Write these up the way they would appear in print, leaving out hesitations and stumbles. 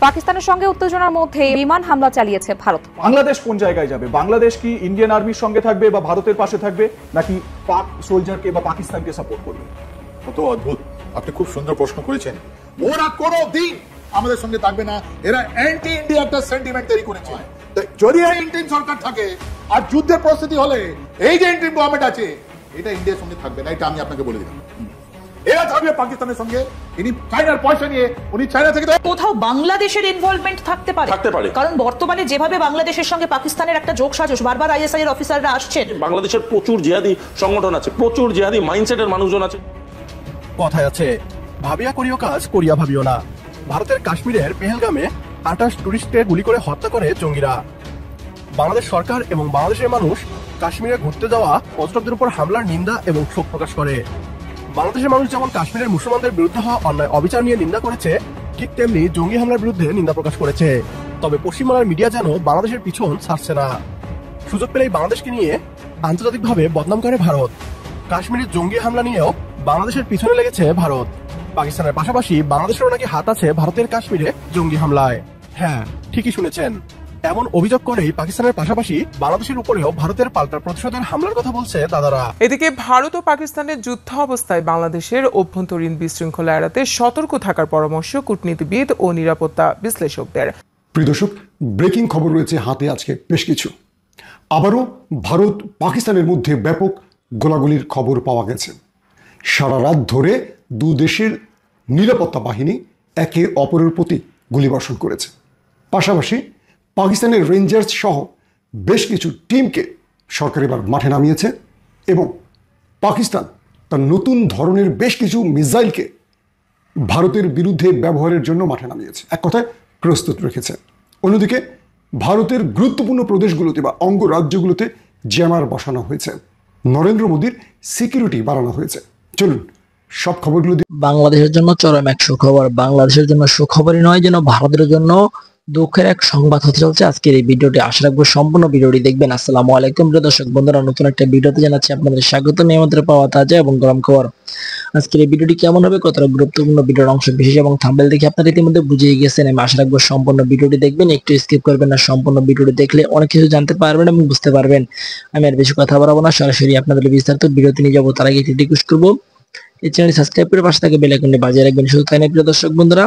পাকিস্তানের সঙ্গে উত্তেজনার মধ্যে বিমান হামলা চালিয়েছে ভারত। বাংলাদেশ কোন জায়গায় যাবে? বাংলাদেশ কি ইন্ডিয়ান আর্মির সঙ্গে থাকবে বা ভারতের পাশে থাকবে, নাকি পাক সোলজারকে বা পাকিস্তানকে সাপোর্ট করবে? কত অদ্ভুত! আপনি খুব সুন্দর প্রশ্ন করেছেন। ওরা কোনোদিন আমাদের সঙ্গে থাকবে না, এরা অ্যান্টি ইন্ডিয়া একটা সেন্টিমেন্ট তৈরি করেছে। যদি ইন্টারিম সরকার থাকে আর যুদ্ধের পরিস্থিতি হলে এই যে ইন্টারিম গভর্নমেন্ট আছে এটা ইন্ডিয়ার সঙ্গে থাকবে না, এটা আমি আপনাকে বলে দিলাম। এরা থাকবে পাকিস্তানের সঙ্গে, ইনি চায়নার পয়সা নিয়ে উনি চায়না থেকে। কোথাও বাংলাদেশের ইনভলভমেন্ট থাকতে পারে, কারণ বর্তমানে যেভাবে বাংলাদেশের সঙ্গে পাকিস্তানের একটা যোগসাজশ, বারবার আইএসআই এর অফিসাররা আসছেন। বাংলাদেশের প্রচুর জিহাদি সংগঠন আছে, প্রচুর জিহাদি মাইন্ডসেটের মানুষজন আছে। কথায় আছে, ভাবিয়া করিও কাজ করিয়া ভাবিও না। ভারতের কাশ্মীরের পেহেলগামে 28 টুরিস্টকে গুলি করে হত্যা করে জঙ্গিরা। বাংলাদেশ সরকার এবং বাংলাদেশের মানুষ কাশ্মীরে ঘুরতে যাওয়া পর্যটকদের উপর হামলার নিন্দা এবং শোক প্রকাশ করে। বাংলাদেশের মানুষ যেমন কাশ্মীরের মুসলমানদের বিরুদ্ধে হওয়া অন্যায় অবিচার নিয়ে নিন্দা করেছে, ঠিক তেমনি জঙ্গি হামলার বিরুদ্ধে নিন্দা প্রকাশ করেছে। তবে পশ্চিমবাংলার মিডিয়া যেন বাংলাদেশের পিছন ছাড়ছে না। সুযোগ পেলেই বাংলাদেশকে নিয়ে আন্তর্জাতিকভাবে বদনাম করে ভারত। কাশ্মীরের জঙ্গি হামলা নিয়েও বাংলাদেশের পিছনে লেগেছে ভারত। পাকিস্তানের পাশাপাশি বাংলাদেশেরও নাকি হাত আছে ভারতের কাশ্মীরে জঙ্গি হামলায়। হ্যাঁ, ঠিকই শুনেছেন। এমন অভিযোগ করেই পাকিস্তানের পাশাপাশি বাংলাদেশের উপরেও ভারতের পাল্টা প্রতিশোধের হামলার কথা বলছে দাদারা। এদিকে ভারত ও পাকিস্তানের যুদ্ধ অবস্থায় বাংলাদেশের অভ্যন্তরীণ বিশৃঙ্খলা এড়াতে সতর্ক থাকার পরামর্শ কূটনীতিবিদ ও নিরাপত্তা বিশ্লেষকদের। প্রিয় দর্শক, ব্রেকিং খবর রয়েছে হাতে আজকে বেশ কিছু। আবারও ভারত পাকিস্তানের মধ্যে ব্যাপক গোলাগুলির খবর পাওয়া গেছে। সারা রাত ধরে দু দেশের নিরাপত্তা বাহিনী একে অপরের প্রতি গুলিবর্ষণ করেছে। পাশাপাশি পাকিস্তানের রেঞ্জার্স সহ বেশ কিছু টিমকে সরকার এবার মাঠে নামিয়েছে এবং পাকিস্তান তার নতুন ধরনের বেশ কিছু মিসাইলকে ভারতের বিরুদ্ধে ব্যবহারের জন্য মাঠে নামিয়েছে, এক কথায় প্রস্তুত রেখেছে। অন্যদিকে ভারতের গুরুত্বপূর্ণ প্রদেশগুলোতে বা অঙ্গরাজ্যগুলোতে জ্যামার বসানো হয়েছে। নরেন্দ্র মোদীর সিকিউরিটি বাড়ানো হয়েছে। চলুন সব খবরগুলো। বাংলাদেশের জন্য চরম এক সুখবর। বাংলাদেশের জন্য সুখবরই নয়, যেন ভারতের জন্য দুঃখের এক সংবাদ হতে চলছে আজকের এই ভিডিওটি। আশা রাখবো সম্পূর্ণ ভিডিওটি দেখবেন। আসসালামু আলাইকুম প্রিয় দর্শক বন্ধুরা, নতুন একটা ভিডিওতে জানাচ্ছি আপনাদের স্বাগত। নিয়মিত পাওয়া তাজা এবং গরম খবর। আজকের এই ভিডিওটি কেমন হবে, কতটা গুরুত্বপূর্ণ ভিডিওর অংশ বিশেষ এবং থাম্বনেল দেখে আপনারা ইতিমধ্যে বুঝিয়ে গেছেন। আমি আশা রাখবো সম্পূর্ণ ভিডিওটি দেখবেন, একটু স্কিপ করবেন না। সম্পূর্ণ ভিডিওটি দেখলে অনেক কিছু জানতে পারবেন এবং বুঝতে পারবেন। আমি আর বেশি কথা বলবো না, সরাসরি আপনাদের বিস্তারিত ভিডিওতে নিয়ে যাবো। তার আগে একটি রিকোয়েস্ট করবো, এই চ্যানেলটি সাবস্ক্রাইব করে পাশে থাকা বেল আইকনটি বাজিয়ে রাখবেন। শুধু তাই না প্রিয় দর্শক বন্ধুরা,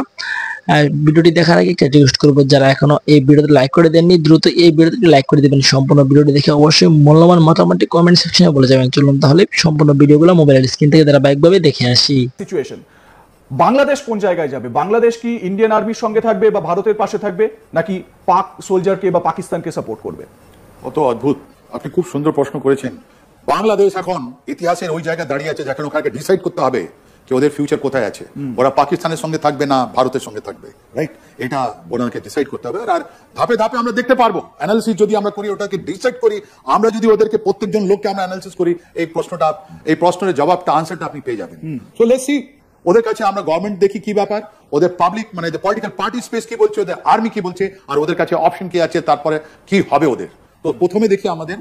ভিডিওটি দেখার আগে একটা রিকোয়েস্ট করবো, যারা এখনো এই ভিডিওতে লাইক করে দেননি দ্রুত এই ভিডিওতে লাইক করে দিবেন। সম্পূর্ণ ভিডিওটি দেখে অবশ্যই মূল্যবান মতামতটি কমেন্ট সেকশনে বলে যাবেন। চলুন তাহলে সম্পূর্ণ ভিডিওগুলো মোবাইলের স্ক্রিন থেকে ধারাবাহিকভাবে দেখে আসি। সিচুয়েশন, বাংলাদেশ কোন জায়গায় যাবে? বাংলাদেশ কি ইন্ডিয়ান আর্মির সঙ্গে থাকবে বা ভারতের পাশে থাকবে, নাকি পাক সোলজারকে বা পাকিস্তানকে সাপোর্ট করবে? কত অদ্ভুত! আপনি খুব সুন্দর প্রশ্ন করেছেন। বাংলাদেশ এখন ইতিহাসের ওই জায়গায় দাঁড়িয়ে আছে যেখানে ওখানে ডিসাইড করতে হবে যে ওদের ফিউচার কোথায় আছে। ওরা পাকিস্তানের সঙ্গে থাকবে না ভারতের সঙ্গে থাকবে, রাইট? এটা ওনাকে ডিসাইড করতে হবে। আর ধাপে ধাপে আমরা দেখতে পারবো। অ্যানালিসিস যদি আমরা করি, ওটাকে ডিসাইড করি, আমরা যদি ওদেরকে প্রত্যেকজন লোককে আমরা অ্যানালিসিস করি, এই প্রশ্নের জবাবটা, আনসারটা আপনি পেয়ে যাবেন। সো লেটস সি ওদের কাছে আমরা গভর্নমেন্ট দেখি কি ব্যাপার, ওদের পাবলিক মানে পলিটিক্যাল পার্টি স্পেস কি বলছে, ওদের আর্মি কি বলছে, আর ওদের কাছে অপশন কি আছে, তারপরে কি হবে ওদের। তো প্রথমে দেখি আমাদের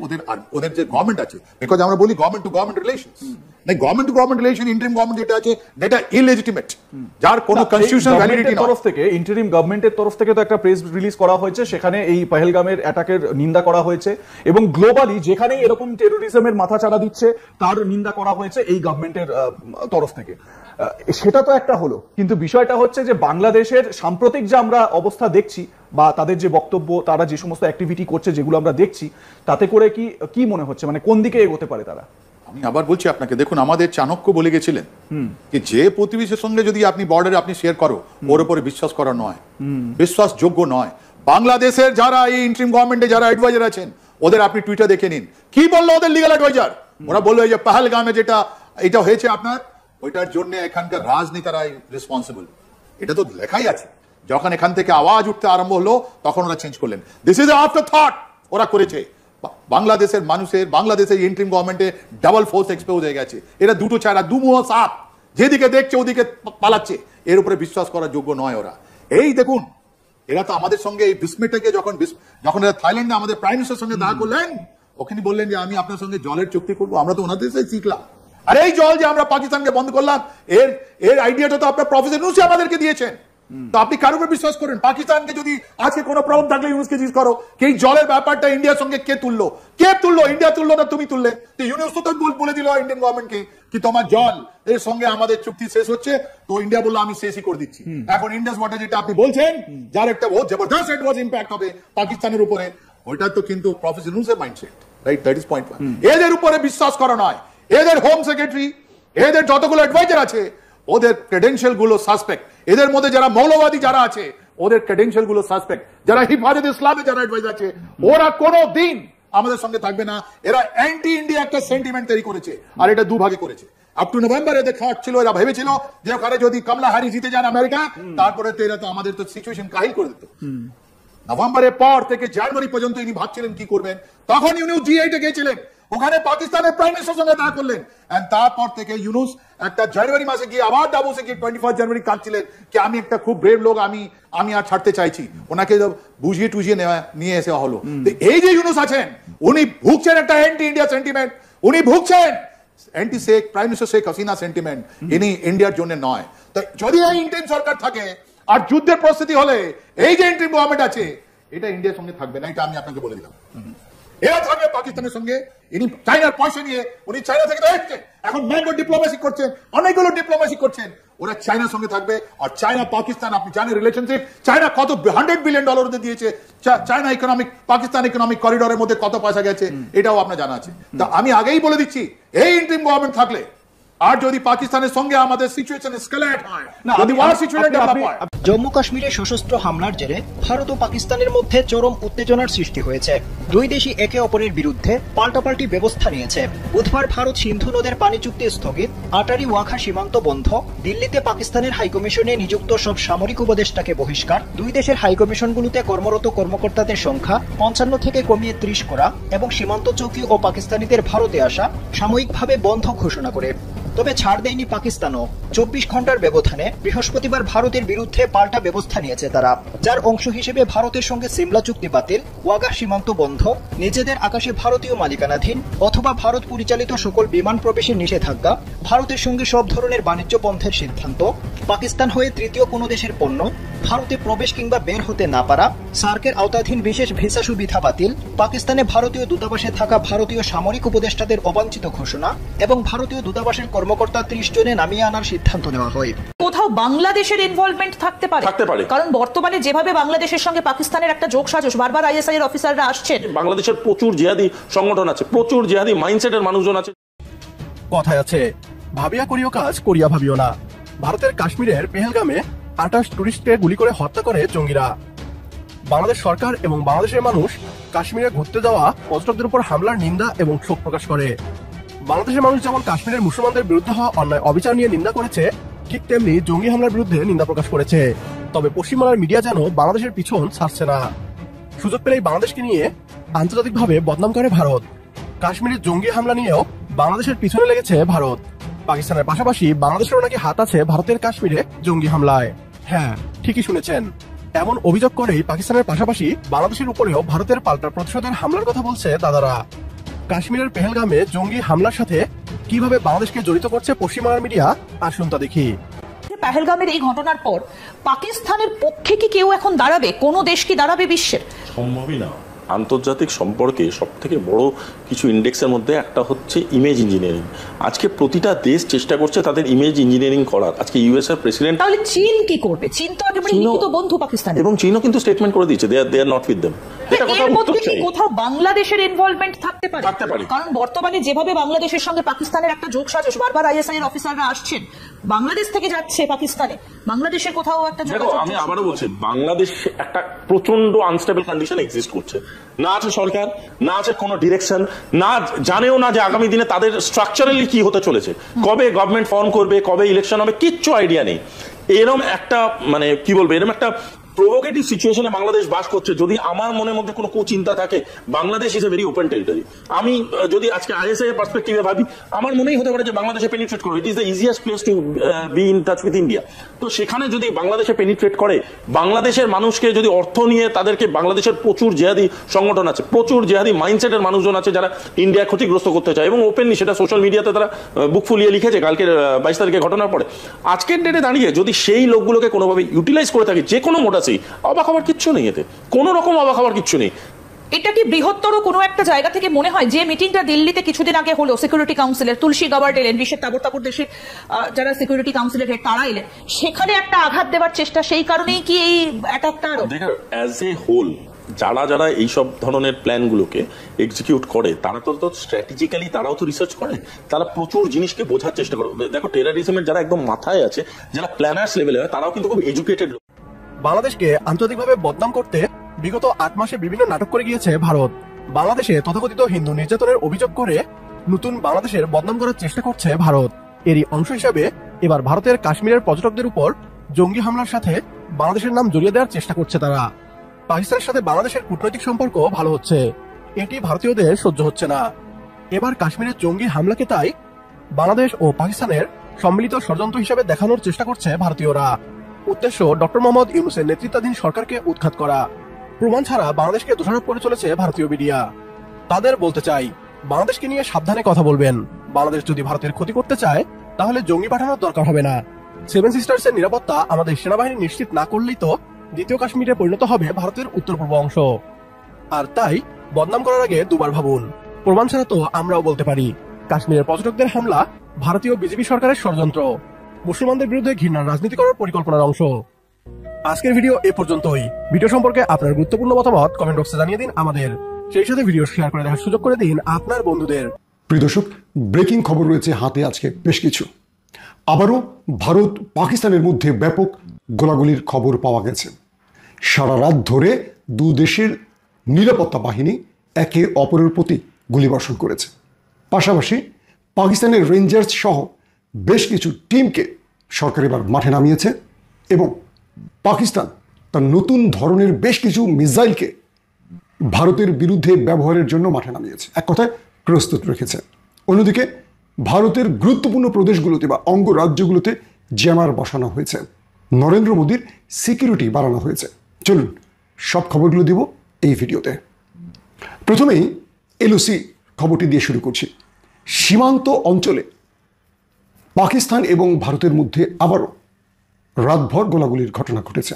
ওদের যে গভর্নমেন্ট আছে, বিকজ আমরা বলি গভর্নমেন্ট টু গভর্নমেন্ট রিলেশনস, নাই government to government relation, interim government যেটা আছে এটা ইললেজিটিমেট, যার কোনো কনস্টিটিউশনাল ভ্যালিডিটি নেই। তরফ থেকে ইন্টারিম গভর্নমেন্টের তরফ থেকে তো একটা প্রেস রিলিজ করা হয়েছে, সেখানে এই পহেলগামের অ্যাটাকের নিন্দা করা হয়েছে এবং গ্লোবালি যেখানেই এরকম টেরোরিজমের মাথাচাড়া দিচ্ছে তার নিন্দা করা হয়েছে এই গভর্নমেন্টের তরফ থেকে। সেটা তো একটা হলো, কিন্তু বিষয়টা হচ্ছে যে বাংলাদেশের সাম্প্রতিক যে আমরা অবস্থা দেখছি বা তাদের যে বক্তব্য, তারা যে সমস্ত অ্যাক্টিভিটি করছে যেগুলো আমরা দেখছি, তাতে করে কি মনে হচ্ছে, মানে কোন দিকে এগোতে পারে তারা? আমি আবার বলছি আপনাকে, দেখুন আমাদের চাণক্য বলে গেছিলেন যে প্রতিবেশীর সঙ্গে যদি আপনি বর্ডারে আপনি শেয়ার করো, ওর উপরে বিশ্বাস করা নয়, বিশ্বাসযোগ্য নয়। বাংলাদেশের যারা এই ইন্টারিম গভর্নমেন্টে যারা অ্যাডভাইজার আছেন, ওদের আপনি টুইটার দেখে নিন কি বললো ওদের লিগ্যাল অ্যাডভাইজার। ওরা বললো যে পহেলগামে এটা হয়েছে আপনার, ওইটার জন্য এখানকার রাজনেতারাই রেসপন্সিবল। এটা তো লেখাই আছে। যখন এখান থেকে আওয়াজ উঠতে আরম্ভ হলো তখন ওরা চেঞ্জ করলেন। দিস ইজ আফটার থট ওরা করেছে। বাংলাদেশের মানুষের, বাংলাদেশের ইন্টারিম গভর্নমেন্টে ডাবল ফোর্স এক্সপোজ হয়ে গেছে। এরা দুটো ছাড়া দুমুহ সাপ, যেদিকে দেখছে ওদিকে পালাচ্ছে। এর উপরে বিশ্বাস করার যোগ্য নয় ওরা। এই দেখুন, এরা তো আমাদের সঙ্গে এই বিস্মেটাকে যখন এরা থাইল্যান্ডে আমাদের প্রাইম মিনিস্টারের সঙ্গে দেখা করলেন, ওখানে বললেন যে আমি আপনার সঙ্গে জলের চুক্তি করবো। আমরা তো ওনাদের সাথে শিখলাম। আর এই জল যে আমরা পাকিস্তানকে বন্ধ করলাম, এর আইডিয়াটা তো আপনার প্রফেসর নুসি আমাদেরকে দিয়েছেন। তো আপনি কার উপর বিশ্বাস করেন? পাকিস্তানকে যদি আজকে কোনো প্রবলেম থাকলে ইউনুসকে জিজ্ঞেস করো কি জলের ব্যাপারটা ইন্ডিয়ার সঙ্গে কে তুললো? ইন্ডিয়া তুললো না তুমি তুললে? তো ইউনুস তো বলে দিল ইন্ডিয়ান গভর্নমেন্টকে কি তোমার জল এর সঙ্গে আমাদের চুক্তি শেষ হচ্ছে, তো ইন্ডিয়া বললো আমি শেষই করে দিচ্ছি। এখন ইন্ডাস ওয়াটার যেটা আপনি বলছেন যার একটা বহুত জবরদস্ত অ্যাডভার্স ইম্প্যাক্ট হবে পাকিস্তানের উপরে, ওইটা তো কিন্তু প্রফেসর ইউনুসের mindset, right? That is point. এদের উপরে বিশ্বাস করা নয়, এদের হোম সেক্রেটারি, এদের যতগুলো অ্যাডভাইজার আছে ওদের ক্রেডেনশিয়াল গুলো সাসপেক্ট, এদের মধ্যে যারা মৌলবাদী যারা আছে ওদের ক্রেডেনশিয়াল গুলো সাসপেক্ট, যারা হিফাজত ইসলামে যারা অ্যাডভাইজার আছে ওরা কোনো দিন আমাদের সঙ্গে থাকবে না। এরা অ্যান্টি ইন্ডিয়া একটা সেন্টিমেন্ট তৈরি করেছে, আর এটা দুভাগে করেছে। আপ টু নভেম্বর এদের খাট ছিল, এরা ভেবেছিল যে ওখানে যদি কমলা হ্যারিস জিতে যান আমেরিকা, তারপরে তো এরা তো আমাদের তো সিচুয়েশন কাহিল করে দিত। নভেম্বরের পর থেকে জানুয়ারি পর্যন্ত ইনি ভাবছিলেন কি করবেন, তখন ইউনুস G8 গিয়েছিলেন, ওখানে পাকিস্তানের প্রাইম মিনিস্টার সঙ্গে দেখা করলেন, এন্ড তারপর থেকে ইউনুস একটা জানুয়ারি মাসে গিয়ে আবার ডাবোসে গিয়ে 21 জানুয়ারি কাঁদছিলেন কি আমি একটা খুব ব্রেভ লোক, আমি আর ছাড়তে চাইছি। ওনাকে বুঝিয়ে টুঝিয়ে নিয়ে এসে হলো। এই যে ইউনুস আছেন উনি ভুগছেন একটা অ্যান্টি ইন্ডিয়া সেন্টিমেন্ট, উনি ভুগছেন anti Sheikh prime minister Sheikh Hasina sentiment, ইনি ইন্ডিয়ার জন্য নয়। তো যদি এই ইন্ডিয়ান সরকার থাকে আর যুদ্ধের পরিস্থিতি হলে এই যে ইন্টারিম গভর্নমেন্ট আছে এটা ইন্ডিয়ার সঙ্গে থাকবে না, এটা আমি আপনাকে বলে দিলাম। এরা থাকবে পাকিস্তানের সঙ্গে। ইনি চায়নার পয়সা নিয়ে উনি চায়না থেকে এসছেন, এখন ম্যাঙ্গো ডিপ্লোমেসি করছেন, অনেকগুলো ডিপ্লোমেসি করছেন, ওরা চায়নার সঙ্গে থাকবে। আর চায়না পাকিস্তান আপনি জানেন রিলেশনশিপ, চায়না কত $100 বিলিয়ন দিয়েছে, চায়না ইকোনমিক পাকিস্তান ইকোনমিক করিডোরের মধ্যে কত পয়সা গেছে এটাও আপনার জানা আছে। তা আমি আগেই বলে দিচ্ছি এই ইন্টারিম গভর্নমেন্ট থাকলে আর যদি পাকিস্তানের সঙ্গে আমাদের সিচুয়েশন এসকেলেট হয়, যদি ওয়ার সিচুয়েশন ডেভেলপ হয়। জম্মু কাশ্মীরে সশস্ত্র হামলার জেরে ভারত ও পাকিস্তানের মধ্যে চরম উত্তেজনার সৃষ্টি হয়েছে। দুই দেশই একে অপরের বিরুদ্ধে পাল্টাপাল্টি ব্যবস্থা নিয়েছে। বুধবার ভারত সিন্ধু নদের পানি চুক্তি স্থগিত, আটারি ওয়াঘা সীমান্ত বন্ধ, দিল্লিতে পাকিস্তানের হাইকমিশনে নিযুক্ত সব সামরিক উপদেষ্টাকে বহিষ্কার, দুই দেশের হাইকমিশনগুলোতে কর্মরত কর্মকর্তাদের সংখ্যা 55 থেকে কমিয়ে 30 করা এবং সীমান্ত চৌকি ও পাকিস্তানিদের ভারতে আসা সাময়িকভাবে বন্ধ ঘোষণা করে। তবে ছাড় দেয়নি পাকিস্তানও। 24 ঘন্টার ব্যবধানে বৃহস্পতিবার ভারতের বিরুদ্ধে পাল্টা ব্যবস্থা নিয়েছে তারা, যার অংশ হিসেবে ভারতের সঙ্গে সিমলা চুক্তি বাতিল, ওয়াঘা সীমান্ত বন্ধ, নিজেদের আকাশে ভারতীয় মালিকানাধীন অথবা ভারত পরিচালিত সকল বিমান প্রবেশের নিষেধাজ্ঞা, ভারতের সঙ্গে সব ধরনের বাণিজ্য বন্ধের সিদ্ধান্ত, পাকিস্তান হয়ে তৃতীয় কোনো দেশের পণ্য ভারতে প্রবেশ কিংবা বের হতে না পারা, সার্কের আওতাধীন বিশেষ ভিসা সুবিধা বাতিল, পাকিস্তানে ভারতীয় দূতাবাসে থাকা ভারতীয় সামরিক উপদেষ্টাদের অবাঞ্ছিত ঘোষণা এবং ভারতীয় দূতাবাসের কর্মকর্তা 30 জনে নামিয়ে আনার সিদ্ধান্ত নেওয়া হয়। কোথাও বাংলাদেশের ইনভলভমেন্ট থাকতে পারে, কারণ বর্তমানে যেভাবে বাংলাদেশের সঙ্গে পাকিস্তানের একটা যোগসাজশ, বারবার ISI এর অফিসাররা আসছেন। বাংলাদেশের প্রচুর জিহাদি সংগঠন আছে, প্রচুর জিহাদি মাইন্ডসেটের মানুষজন আছে। কথায় আছে ভাবিয়া করিও কাজ করিয়া ভাবিও না। ভারতের কাশ্মীরের পেহেলগামে 28 টুরিস্টকে গুলি করে হত্যা করে জঙ্গিরা। বাংলাদেশ সরকার এবং বাংলাদেশের মানুষ কাশ্মীরে ঘুরতে যাওয়া পর্যটকদের উপর হামলার নিন্দা এবং শোক প্রকাশ করে। বাংলাদেশের মানুষ যেমন কাশ্মীরের মুসলমানদের বিরুদ্ধে হওয়া অন্যায় অবিচার নিয়ে নিন্দা করেছে, ঠিক তেমনি জঙ্গি হামলার বিরুদ্ধে নিন্দা প্রকাশ করেছে। তবে পশ্চিমবাংলার মিডিয়া যেন বাংলাদেশের পিছন ছাড়ছে না। সুযোগ পেলেই বাংলাদেশকে নিয়ে আন্তর্জাতিকভাবে বদনাম করে ভারত। কাশ্মীরের জঙ্গি হামলা নিয়েও বাংলাদেশের পিছনে লেগেছে ভারত। পাকিস্তানের পাশাপাশি বাংলাদেশেরও নাকি হাত আছে ভারতের কাশ্মীরে জঙ্গি হামলায়। হ্যাঁ, ঠিকই শুনেছেন। এমন অভিযোগ করেই পাকিস্তানের পাশাপাশি বাংলাদেশের উপরেও ভারতের পাল্টা প্রতিশোধের হামলার কথা বলছে দাদারা। কাশ্মীরের পেহেলগামে জঙ্গি হামলার সাথে কিভাবে বাংলাদেশকে জড়িত করছে পশ্চিমবাংলার মিডিয়া, আসুন তা দেখি। পেহেলগামের এই ঘটনার পর পাকিস্তানের পক্ষে কি কেউ এখন দাঁড়াবে? কোন দেশ কি দাঁড়াবে বিশ্বের? সম্ভবই না। আন্তর্জাতিক সম্পর্কে সব থেকে বড় কিছু ইন্ডেক্সের মধ্যে একটা হচ্ছে ইমেজ ইঞ্জিনিয়ারিং। আজকে প্রতিটা দেশ চেষ্টা করছে তাদের ইমেজ ইঞ্জিনিয়ারিং করার। আজকে ইউএস এর প্রেসিডেন্ট, তাহলে চীন কি করবে? চীন তো একেবারে নিহিত বন্ধু পাকিস্তান, এবং চীনও কিন্তু স্টেটমেন্ট করে দিয়েছে দে আর নট উইথ দেম। এর মধ্যে কি কোথাও বাংলাদেশের ইনভলভমেন্ট থাকতে পারে? কারণ বর্তমানে যেভাবে বাংলাদেশের সঙ্গে পাকিস্তানের একটা যোগসাজশ, বারবার ISI এর অফিসাররা আসছেন, বাংলাদেশ থেকে যাচ্ছে পাকিস্তানে, বাংলাদেশের কোথাও একটা যোগাযোগ। আমি আবারও বলছি, বাংলাদেশ একটা প্রচন্ড আনস্টেবল কন্ডিশন এক্সিস্ট করছে। না আছে সরকার, না আছে কোনো ডিরেকশন, না জানেও না যে আগামী দিনে তাদের স্ট্রাকচারালি কি হতে চলেছে, কবে গভর্নমেন্ট ফর্ম করবে, কবে ইলেকশন হবে, কিচ্ছু আইডিয়া নেই। এরম একটা মানে কি বলবো, এরম একটা প্রভোকেটিভ সিচুয়েশনে বাংলাদেশ বাস করছে। যদি আমার মনের মধ্যে কোনো কুচিন্তা থাকে, Bangladesh is a very open territory. আমি যদি আজকে আইএসআই এর পার্সপেক্টিভে ভাবি, আমার মনেই হতে পারে যে বাংলাদেশে পেনিট্রেট করবে। It is the easiest place to be in touch with India. তো সেখানে যদি বাংলাদেশে পেনিট্রেট করে, বাংলাদেশের মানুষকে যদি অর্থ নিয়ে তাদেরকে, বাংলাদেশের প্রচুর জেহাদি সংগঠন আছে, প্রচুর জেহাদি মাইন্ডসেটের মানুষজন আছে যারা ইন্ডিয়া ক্ষতিগ্রস্ত করতে চায়, এবং ওপেনলি সেটা সোশ্যাল মিডিয়াতে তারা বুক ফুলিয়ে লিখেছে কালকে 22 তারিখে ঘটনার পরে। আজকের ডেটে দাঁড়িয়ে যদি সেই লোকগুলোকে কোনোভাবে ইউটিলাইজ করে থাকে যে কোনো মোটাসেই, অবাক হওয়ার কিচ্ছু নেই, এতে কোনো রকম অবাক হওয়ার কিচ্ছু নেই। এটা কি বৃহত্তর কোনো একটা জায়গা থেকে মনে হয় যে মিটিংটা দিল্লিতে কিছুদিন আগে হলো সিকিউরিটি কাউন্সিলের, তুলসী গাবার্ড এলেন, বিশ্বের তাবর দেশের যারা সিকিউরিটি কাউন্সিলের হেড তারা এলেন, সেখানে একটা আঘাত দেওয়ার চেষ্টা, সেই কারণেই কি এই অ্যাটাকটা? দেখো, অ্যাজ এ হোল যারা যারা এইসব ধরনের প্ল্যানগুলোকে এক্সিকিউট করে, তারা তো স্ট্র্যাটেজিক্যালি তারাও তো রিসার্চ করে, তারা প্রচুর জিনিসকে বোঝার চেষ্টা করে। দেখো, টেররিজমের যারা একদম মাথায় আছে, যারা প্ল্যানার্স লেভেলে হয়, তারাও কিন্তু খুব এডুকেটেড লোক। বাংলাদেশকে আন্তর্জাতিকভাবে বদনাম করতে বিগত 8 মাসে বিভিন্ন নাটক করে গিয়েছে ভারত। বাংলাদেশে তথাকথিত হিন্দু নির্যাতনের অভিযোগ করে নতুন বাংলাদেশের বদনাম করার চেষ্টা করছে ভারত। এরই অংশ হিসাবে এবার ভারতের কাশ্মীরের পর্যটকদের উপর জঙ্গি হামলার সাথে বাংলাদেশের নাম জড়িয়ে দেওয়ার চেষ্টা করছে তারা। পাকিস্তানের সাথে বাংলাদেশের কূটনৈতিক সম্পর্ক ভালো হচ্ছে, এটি ভারতীয়দের সহ্য হচ্ছে না। এবার কাশ্মীরের জঙ্গি হামলাকে তাই বাংলাদেশ ও পাকিস্তানের সম্মিলিত ষড়যন্ত্র হিসেবে দেখানোর চেষ্টা করছে ভারতীয়রা। উদ্দেশ্য ডক্টর মোহাম্মদ ইউনূসের নেতৃত্বাধীন সরকারকে উৎখাত করা। প্রমাণ ছাড়া বাংলাদেশকে দোষারোপ করে চলেছে ভারতীয় মিডিয়া। তাদের বলতে চাই, বাংলাদেশকে নিয়ে সাবধানে কথা বলবেন। বাংলাদেশ যদি ভারতের ক্ষতি করতে চায়, তাহলে জঙ্গি পাঠানোর দরকার হবে না। 7 সিস্টার্সের নিরাপত্তা আমাদের সেনাবাহিনী নিশ্চিত না করলেই তো দ্বিতীয় কাশ্মীরে পরিণত হবে ভারতের উত্তর পূর্ব অংশ। আর তাই বদনাম করার আগে দুবার ভাবুন। প্রমাণ ছাড়া তো আমরাও বলতে পারি, কাশ্মীরের পর্যটকদের হামলা ভারতীয় বিজেপি সরকারের ষড়যন্ত্র, মুসলমানদের বিরুদ্ধে ঘৃণার রাজনীতি করার পরিকল্পনার অংশ। আজকের ভিডিও এ পর্যন্তই। ভিডিও সম্পর্কে আপনার গুরুত্বপূর্ণ মতামত কমেন্ট বক্সে জানিয়ে দিন আমাদের, সেই সাথে ভিডিও শেয়ার করে দেখার সুযোগ করে দিন আপনার বন্ধুদের। প্রিয় দর্শক, ব্রেকিং খবর রয়েছে হাতে আজকে বেশ কিছু। আবারও ভারত পাকিস্তানের মধ্যে ব্যাপক গোলাগুলির খবর পাওয়া গেছে। সারা রাত ধরে দু দেশের নিরাপত্তা বাহিনী একে অপরের প্রতি গুলিবর্ষণ করেছে। পাশাপাশি পাকিস্তানের রেঞ্জার্স সহ বেশ কিছু টিমকে সরকার এবার মাঠে নামিয়েছে এবং পাকিস্তান তার নতুন ধরনের বেশ কিছু মিসাইলকে ভারতের বিরুদ্ধে ব্যবহারের জন্য মাঠে নামিয়েছে, এক কথায় প্রস্তুত রেখেছে। অন্যদিকে ভারতের গুরুত্বপূর্ণ প্রদেশগুলোতে বা অঙ্গরাজ্যগুলোতে জ্যামার বসানো হয়েছে, নরেন্দ্র মোদীর সিকিউরিটি বাড়ানো হয়েছে। চলুন সব খবরগুলো দিব এই ভিডিওতে। প্রথমেই এলওসি খবরটি দিয়ে শুরু করছি। সীমান্ত অঞ্চলে পাকিস্তান এবং ভারতের মধ্যে আবারও রাতভর গোলাগুলির ঘটনা ঘটেছে।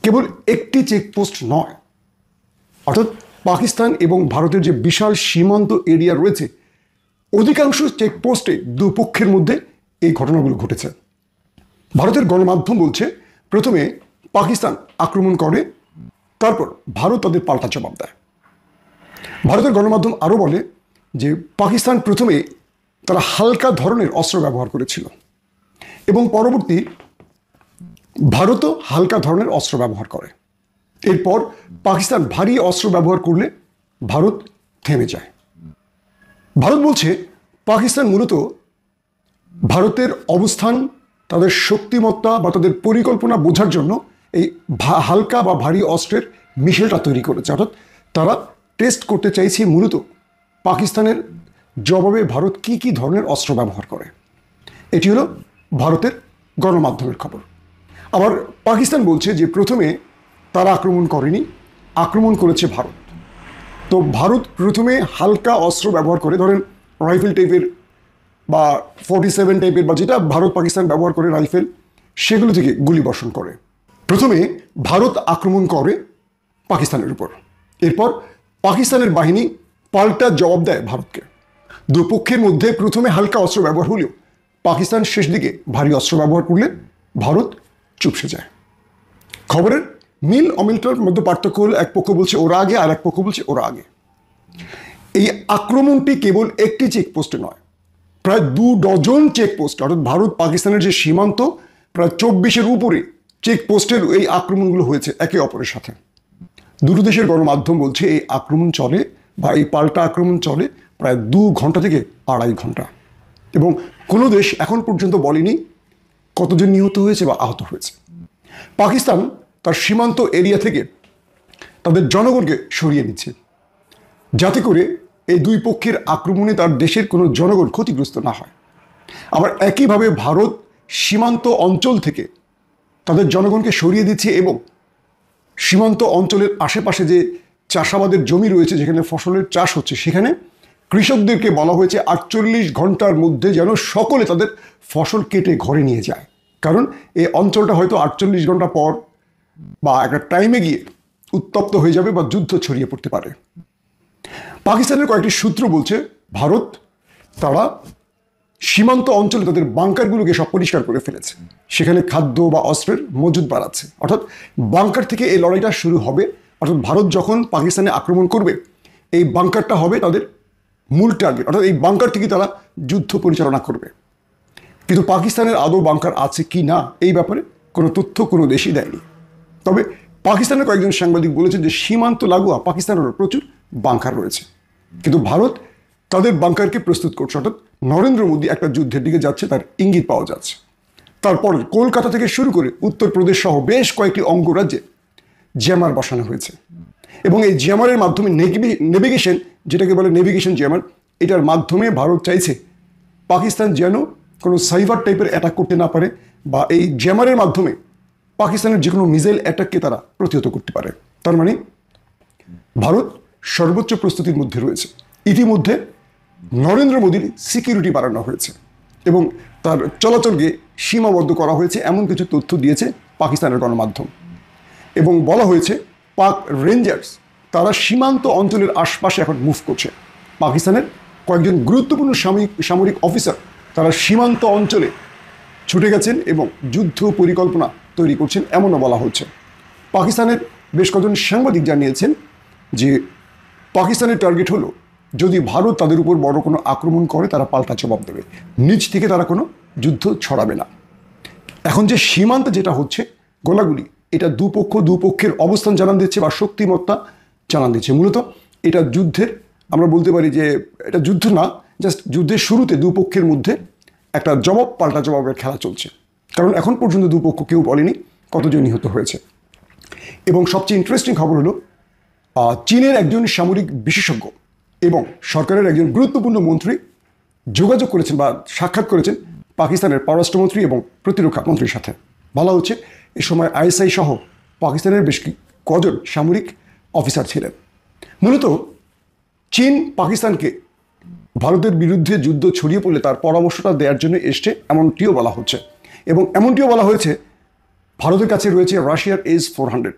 কেবল একটি চেকপোস্ট নয়, অর্থাৎ পাকিস্তান এবং ভারতের যে বিশাল সীমান্ত এরিয়া রয়েছে, অধিকাংশ চেকপোস্টে দুপক্ষের মধ্যে এই ঘটনাগুলো ঘটেছে। ভারতের গণমাধ্যম বলছে, প্রথমে পাকিস্তান আক্রমণ করে, তারপর ভারত তাদের পাল্টা জবাব দেয়। ভারতের গণমাধ্যম আরও বলে যে পাকিস্তান প্রথমে তারা হালকা ধরনের অস্ত্র ব্যবহার করেছিল এবং পরবর্তী ভারতও হালকা ধরনের অস্ত্র ব্যবহার করে। এরপর পাকিস্তান ভারী অস্ত্র ব্যবহার করলে ভারত থেমে যায়। ভারত বলছে পাকিস্তান মূলত ভারতের অবস্থান, তাদের শক্তিমত্তা বা তাদের পরিকল্পনা বোঝার জন্য এই হালকা বা ভারী অস্ত্রের মিশেলটা তৈরি করেছে। অর্থাৎ তারা টেস্ট করতে চাইছে মূলত পাকিস্তানের জবাবে ভারত কি কি ধরনের অস্ত্র ব্যবহার করে। এটি হলো ভারতের গণমাধ্যমের খবর। আবার পাকিস্তান বলছে যে প্রথমে তারা আক্রমণ করেনি, আক্রমণ করেছে ভারত। তো ভারত প্রথমে হালকা অস্ত্র ব্যবহার করে, ধরেন রাইফেল টাইপের বা 47 টাইপের বা যেটা ভারত পাকিস্তান ব্যবহার করে রাইফেল, সেগুলো থেকে গুলি বর্ষণ করে। প্রথমে ভারত আক্রমণ করে পাকিস্তানের উপর, এরপর পাকিস্তানের বাহিনী পাল্টা জবাব দেয় ভারতকে। দুপক্ষের মধ্যে প্রথমে হালকা অস্ত্র ব্যবহার হলেও পাকিস্তান শেষ দিকে ভারী অস্ত্র ব্যবহার করলে ভারত চুপসে যায়। খবরের মিল অমিলটার মধ্যে পার্থক্য হল, এক পক্ষ বলছে ওরা আগে আর এক পক্ষ বলছে ওরা আগে। এই আক্রমণটি কেবল একটি চেকপোস্টে নয়, প্রায় 2 ডজন চেকপোস্ট, অর্থাৎ ভারত পাকিস্তানের যে সীমান্ত প্রায় 24-এর উপরে চেকপোস্টের এই আক্রমণগুলো হয়েছে একে অপরের সাথে। দুটো দেশের গণমাধ্যম বলছে এই আক্রমণ চলে বা এই পাল্টা আক্রমণ চলে প্রায় 2 ঘন্টা থেকে 2.5 ঘন্টা, এবং কোনো দেশ এখন পর্যন্ত বলেনি কতজন নিহত হয়েছে বা আহত হয়েছে। পাকিস্তান তার সীমান্ত এরিয়া থেকে তাদের জনগণকে সরিয়ে নিচ্ছে, যাতে করে এই দুই পক্ষের আক্রমণে তার দেশের কোনো জনগণ ক্ষতিগ্রস্ত না হয়। আবার একইভাবে ভারত সীমান্ত অঞ্চল থেকে তাদের জনগণকে সরিয়ে দিচ্ছে এবং সীমান্ত অঞ্চলের আশেপাশে যে চাষাবাদের জমি রয়েছে, যেখানে ফসলের চাষ হচ্ছে, সেখানে কৃষকদেরকে বলা হয়েছে 48 ঘন্টার মধ্যে যেন সকলে তাদের ফসল কেটে ঘরে নিয়ে যায়। কারণ এই অঞ্চলটা হয়তো 48 ঘন্টা পর বা একটা টাইমে গিয়ে উত্তপ্ত হয়ে যাবে বা যুদ্ধ ছড়িয়ে পড়তে পারে। পাকিস্তানের কয়েকটি সূত্র বলছে ভারত তারা সীমান্ত অঞ্চলে তাদের বাংকারগুলোকে সব পরিষ্কার করে ফেলেছে, সেখানে খাদ্য বা অস্ত্রের মজুদ বাড়াচ্ছে। অর্থাৎ বাংকার থেকে এই লড়াইটা শুরু হবে। অর্থাৎ ভারত যখন পাকিস্তানে আক্রমণ করবে, এই বাংকারটা হবে তাদের মূল টার্গেট, অর্থাৎ এই বাংকার থেকে তারা যুদ্ধ পরিচালনা করবে। কিন্তু পাকিস্তানের আদৌ বাংকার আছে কি না এই ব্যাপারে কোনো তথ্য কোনো দেশই দেয়নি। তবে পাকিস্তানের কয়েকজন সাংবাদিক বলেছেন যে সীমান্ত লাগোয়া পাকিস্তানেরও প্রচুর বাংকার রয়েছে, কিন্তু ভারত তাদের বাংকারকে প্রস্তুত করছে। অর্থাৎ নরেন্দ্র মোদী একটা যুদ্ধের দিকে যাচ্ছে, তার ইঙ্গিত পাওয়া যাচ্ছে। তারপর কলকাতা থেকে শুরু করে উত্তরপ্রদেশ সহ বেশ কয়েকটি অঙ্গরাজ্যে জ্যামার বসানো হয়েছে এবং এই জ্যামারের মাধ্যমে নেভিগেশন, যেটাকে বলে নেভিগেশন জ্যামার, এটার মাধ্যমে ভারত চাইছে পাকিস্তান যেন কোনো সাইবার টাইপের অ্যাটাক করতে না পারে, বা এই জ্যামারের মাধ্যমে পাকিস্তানের যে কোনো মিসাইল অ্যাটাককে তারা প্রতিহত করতে পারে। তার মানে ভারত সর্বোচ্চ প্রস্তুতির মধ্যে রয়েছে। ইতিমধ্যে নরেন্দ্র মোদীর সিকিউরিটি বাড়ানো হয়েছে এবং তার চলাচলকে সীমাবদ্ধ করা হয়েছে, এমন কিছু তথ্য দিয়েছে পাকিস্তানের গণমাধ্যম। এবং বলা হয়েছে পাক রেঞ্জার্স তারা সীমান্ত অঞ্চলের আশপাশে এখন মুভ করছে। পাকিস্তানের কয়েকজন গুরুত্বপূর্ণ সামরিক অফিসার তারা সীমান্ত অঞ্চলে ছুটে গেছেন এবং যুদ্ধ পরিকল্পনা তৈরি করছেন, এমনও বলা হচ্ছে। পাকিস্তানের বেশ কয়েকজন সাংবাদিক জানিয়েছেন যে পাকিস্তানের টার্গেট হলো যদি ভারত তাদের উপর বড় কোনো আক্রমণ করে তারা পাল্টা জবাব দেবে, নিচ থেকে তারা কোনো যুদ্ধ ছড়াবে না। এখন যে সীমান্তে যেটা হচ্ছে গোলাগুলি, এটা দুপক্ষের অবস্থান জানান দিচ্ছে বা শক্তিমত্তা জানান দিচ্ছে। মূলত এটা যুদ্ধের, আমরা বলতে পারি যে এটা যুদ্ধ না, জাস্ট যুদ্ধের শুরুতে দুপক্ষের মধ্যে একটা পাল্টা জবাবের খেলা চলছে। কারণ এখন পর্যন্ত দুপক্ষ কেউ বলেনি কতজন নিহত হয়েছে। এবং সবচেয়ে ইন্টারেস্টিং খবর হলো চীনের একজন সামরিক বিশেষজ্ঞ এবং সরকারের একজন গুরুত্বপূর্ণ মন্ত্রী যোগাযোগ করেছেন বা সাক্ষাৎ করেছেন পাকিস্তানের পররাষ্ট্রমন্ত্রী এবং প্রতিরক্ষা মন্ত্রীর সাথে। বলা হচ্ছে এ সময় আইএসআই সহ পাকিস্তানের বেশ কজন সামরিক অফিসার ছিলেন। মূলত চীন পাকিস্তানকে ভারতের বিরুদ্ধে যুদ্ধ ছড়িয়ে পড়লে তার পরামর্শটা দেওয়ার জন্য এসছে, এমনটিও বলা হচ্ছে। এবং এমনটিও বলা হয়েছে ভারতের কাছে রয়েছে রাশিয়ার S-400।